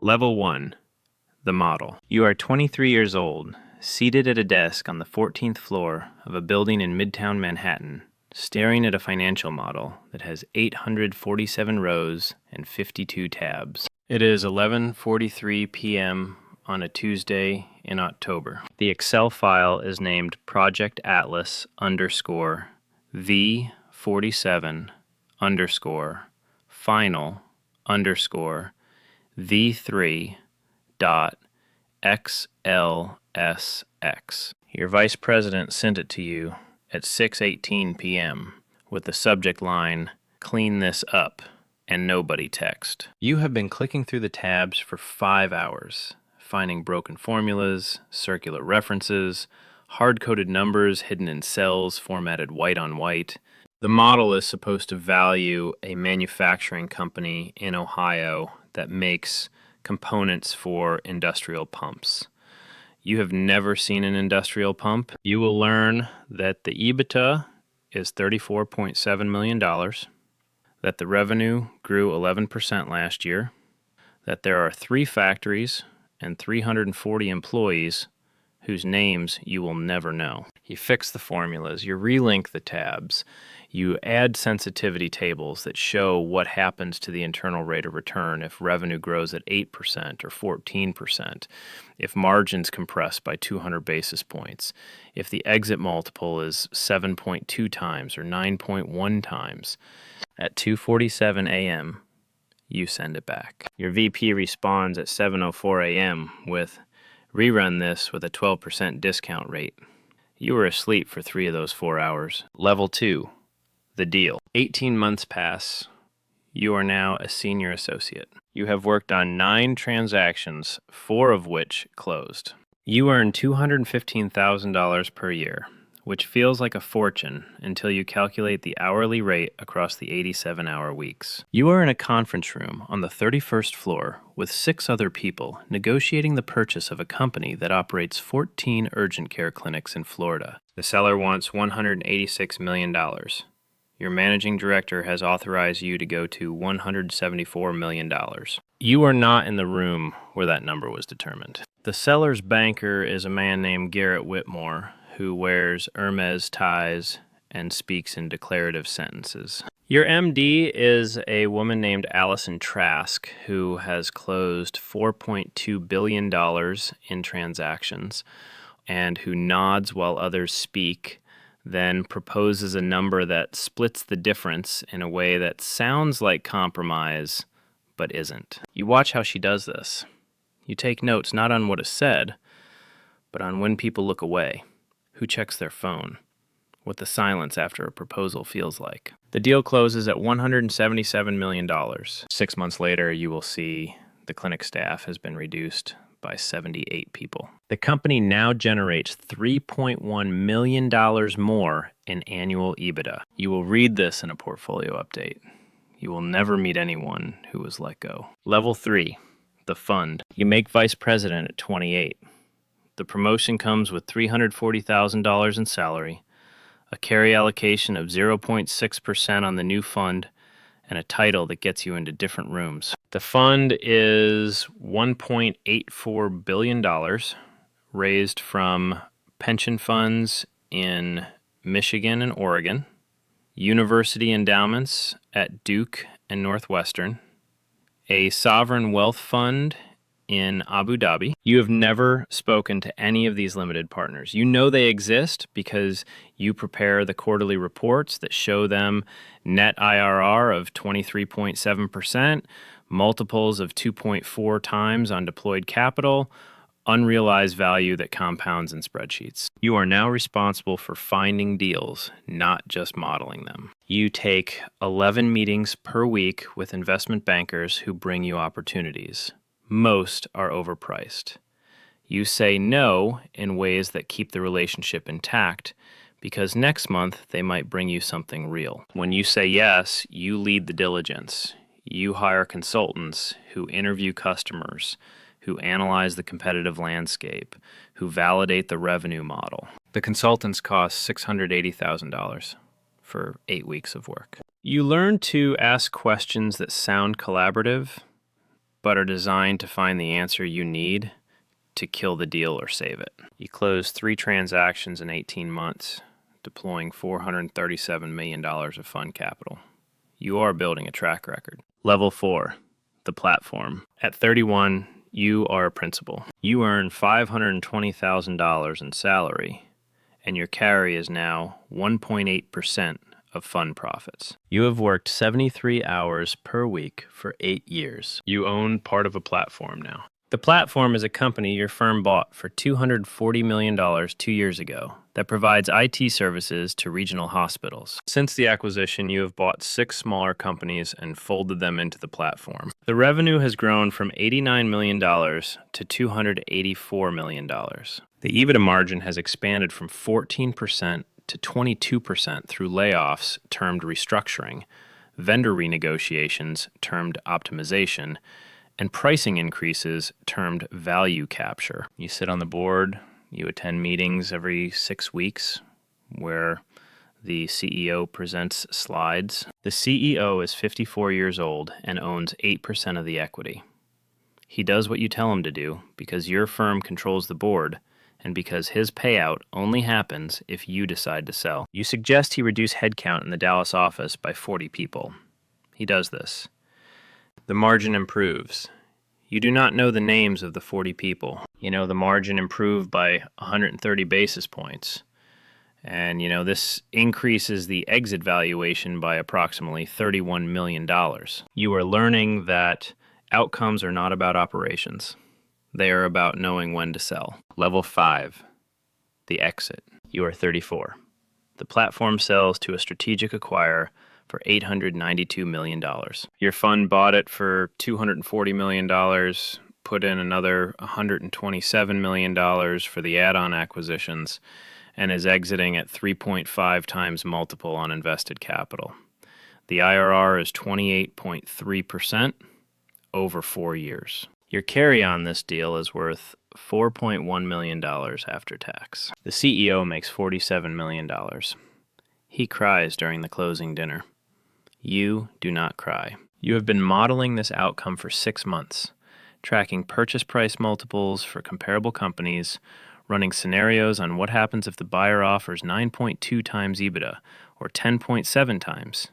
Level 1. The model. You are 23 years old, seated at a desk on the 14th floor of a building in Midtown Manhattan, staring at a financial model that has 847 rows and 52 tabs. It is 11:43 p.m. on a Tuesday in October. The Excel file is named Project Atlas _ V47 _ final _ V3.xlsx. Your vice president sent it to you at 6:18 p.m. with the subject line, "Clean this up," and nobody text. You have been clicking through the tabs for 5 hours, finding broken formulas, circular references, hard-coded numbers hidden in cells formatted white on white. The model is supposed to value a manufacturing company in Ohio that makes components for industrial pumps. You have never seen an industrial pump. You will learn that the EBITDA is $34.7 million, that the revenue grew 11% last year, that there are 3 factories and 340 employees whose names you will never know. You fix the formulas, you relink the tabs, you add sensitivity tables that show what happens to the internal rate of return if revenue grows at 8% or 14%, if margins compress by 200 basis points, if the exit multiple is 7.2 times or 9.1 times. At 2:47 a.m., you send it back. Your VP responds at 7:04 a.m. with, "Rerun this with a 12% discount rate." You were asleep for 3 of those 4 hours. Level 2. The deal. 18 months pass. You are now a senior associate. You have worked on 9 transactions, 4 of which closed. You earn $215,000 per year, which feels like a fortune until you calculate the hourly rate across the 87-hour weeks. You are in a conference room on the 31st floor with 6 other people negotiating the purchase of a company that operates 14 urgent care clinics in Florida. The seller wants $186 million. Your managing director has authorized you to go to $174 million. You are not in the room where that number was determined. The seller's banker is a man named Garrett Whitmore, who wears Hermes ties and speaks in declarative sentences. Your MD is a woman named Allison Trask, who has closed $4.2 billion in transactions and who nods while others speak, then proposes a number that splits the difference in a way that sounds like compromise, but isn't. You watch how she does this. You take notes not on what is said, but on when people look away, who checks their phone, what the silence after a proposal feels like. The deal closes at $177 million. 6 months later, you will see the clinic staff has been reduced by 78 people. The company now generates $3.1 million more in annual EBITDA. You will read this in a portfolio update. You will never meet anyone who was let go. Level 3, the fund. You make vice president at 28. The promotion comes with $340,000 in salary, a carry allocation of 0.6% on the new fund, and a title that gets you into different rooms. The fund is $1.84 billion, raised from pension funds in Michigan and Oregon, university endowments at Duke and Northwestern, a sovereign wealth fund in Abu Dhabi. You have never spoken to any of these limited partners. You know they exist because you prepare the quarterly reports that show them net IRR of 23.7%, multiples of 2.4 times on deployed capital, unrealized value that compounds in spreadsheets. You are now responsible for finding deals, not just modeling them. You take 11 meetings per week with investment bankers who bring you opportunities. Most are overpriced. You say no in ways that keep the relationship intact because next month they might bring you something real. When you say yes, you lead the diligence. You hire consultants who interview customers, who analyze the competitive landscape, who validate the revenue model. The consultants cost $680,000 for 8 weeks of work. You learn to ask questions that sound collaborative, but are designed to find the answer you need to kill the deal or save it. You closed 3 transactions in 18 months, deploying $437 million of fund capital. You are building a track record. Level 4, the platform. At 31, you are a principal. You earn $520,000 in salary, and your carry is now 1.8% of fund profits. You have worked 73 hours per week for 8 years. You own part of a platform now. The platform is a company your firm bought for $240 million 2 years ago that provides IT services to regional hospitals. Since the acquisition, you have bought 6 smaller companies and folded them into the platform. The revenue has grown from $89 million to $284 million. The EBITDA margin has expanded from 14% to 22% through layoffs termed restructuring, vendor renegotiations termed optimization, and pricing increases termed value capture. You sit on the board, you attend meetings every 6 weeks where the CEO presents slides. The CEO is 54 years old and owns 8% of the equity. He does what you tell him to do because your firm controls the board and because his payout only happens if you decide to sell. You suggest he reduce headcount in the Dallas office by 40 people. He does this. The margin improves. You do not know the names of the 40 people. You know the margin improved by 130 basis points. And this increases the exit valuation by approximately $31 million. You are learning that outcomes are not about operations. They are about knowing when to sell. Level 5, the exit. You are 34. The platform sells to a strategic acquirer for $892 million. Your fund bought it for $240 million, put in another $127 million for the add-on acquisitions, and is exiting at 3.5 times multiple on invested capital. The IRR is 28.3% over 4 years. Your carry on this deal is worth $4.1 million after tax. The CEO makes $47 million. He cries during the closing dinner. You do not cry. You have been modeling this outcome for 6 months, tracking purchase price multiples for comparable companies, running scenarios on what happens if the buyer offers 9.2 times EBITDA or 10.7 times.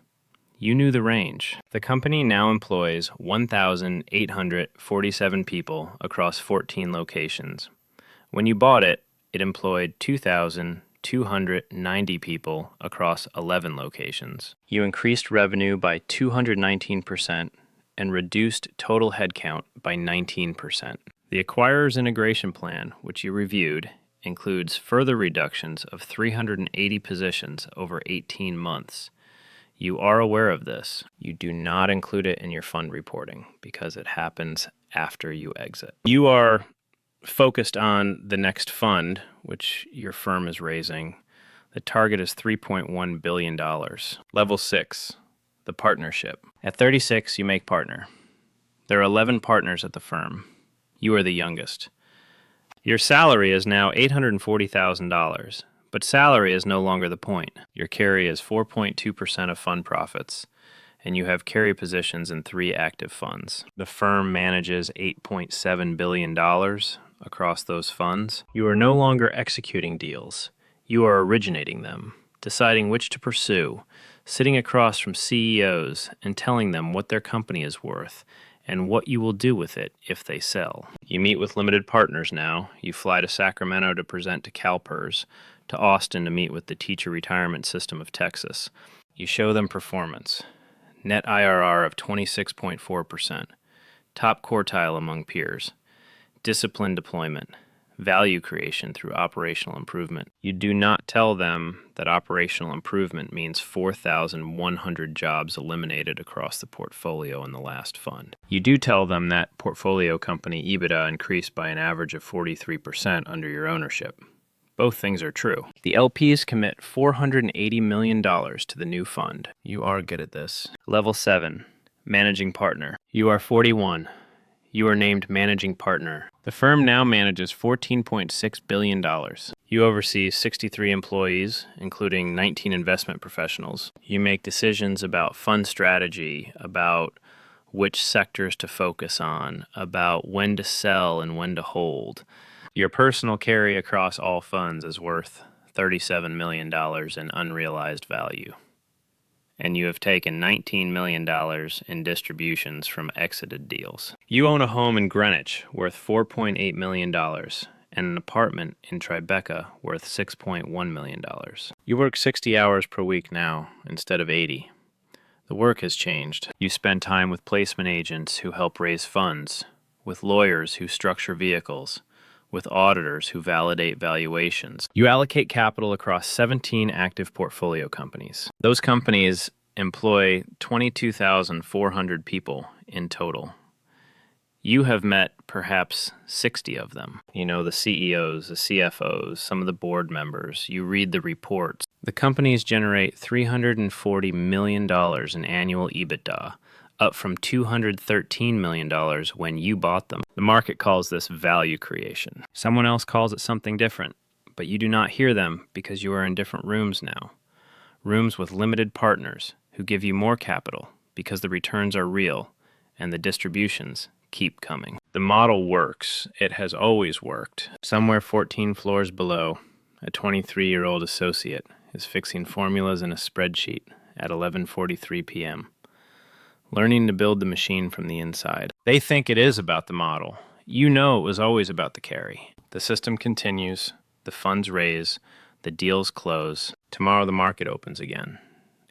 You knew the range. The company now employs 1,847 people across 14 locations. When you bought it, it employed 2,290 people across 11 locations. You increased revenue by 219% and reduced total headcount by 19%. The acquirer's integration plan, which you reviewed, includes further reductions of 380 positions over 18 months. You are aware of this. You do not include it in your fund reporting because it happens after you exit. You are focused on the next fund, which your firm is raising. The target is $3.1 billion. Level 6, the partnership. At 36, you make partner. There are 11 partners at the firm. You are the youngest. Your salary is now $840,000, but salary is no longer the point. Your carry is 4.2% of fund profits, and you have carry positions in 3 active funds. The firm manages $8.7 billion across those funds. You are no longer executing deals. You are originating them, deciding which to pursue, sitting across from CEOs and telling them what their company is worth and what you will do with it if they sell. You meet with limited partners now. You fly to Sacramento to present to CalPERS, to Austin to meet with the Teacher Retirement System of Texas. You show them performance. Net IRR of 26.4%, top quartile among peers. Disciplined deployment, value creation through operational improvement. You do not tell them that operational improvement means 4,100 jobs eliminated across the portfolio in the last fund. You do tell them that portfolio company EBITDA increased by an average of 43% under your ownership. Both things are true. The LPs commit $480 million to the new fund. You are good at this. Level 7, managing partner. You are 41. You are named managing partner. The firm now manages $14.6 billion. You oversee 63 employees, including 19 investment professionals. You make decisions about fund strategy, about which sectors to focus on, about when to sell and when to hold. Your personal carry across all funds is worth $37 million in unrealized value. And you have taken $19 million in distributions from exited deals. You own a home in Greenwich worth $4.8 million and an apartment in Tribeca worth $6.1 million. You work 60 hours per week now instead of 80. The work has changed. You spend time with placement agents who help raise funds, with lawyers who structure vehicles, with auditors who validate valuations. You allocate capital across 17 active portfolio companies. Those companies employ 22,400 people in total. You have met perhaps 60 of them. You know, the CEOs, the CFOs, some of the board members. You read the reports. The companies generate $340 million in annual EBITDA, up from $213 million when you bought them. The market calls this value creation. Someone else calls it something different, but you do not hear them because you are in different rooms now. Rooms with limited partners who give you more capital because the returns are real and the distributions keep coming. The model works. It has always worked. Somewhere 14 floors below, a 23-year-old associate is fixing formulas in a spreadsheet at 11:43 p.m., learning to build the machine from the inside. They think it is about the model. You know it was always about the carry. The system continues, the funds raise, the deals close. Tomorrow the market opens again,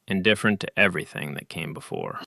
indifferent to everything that came before.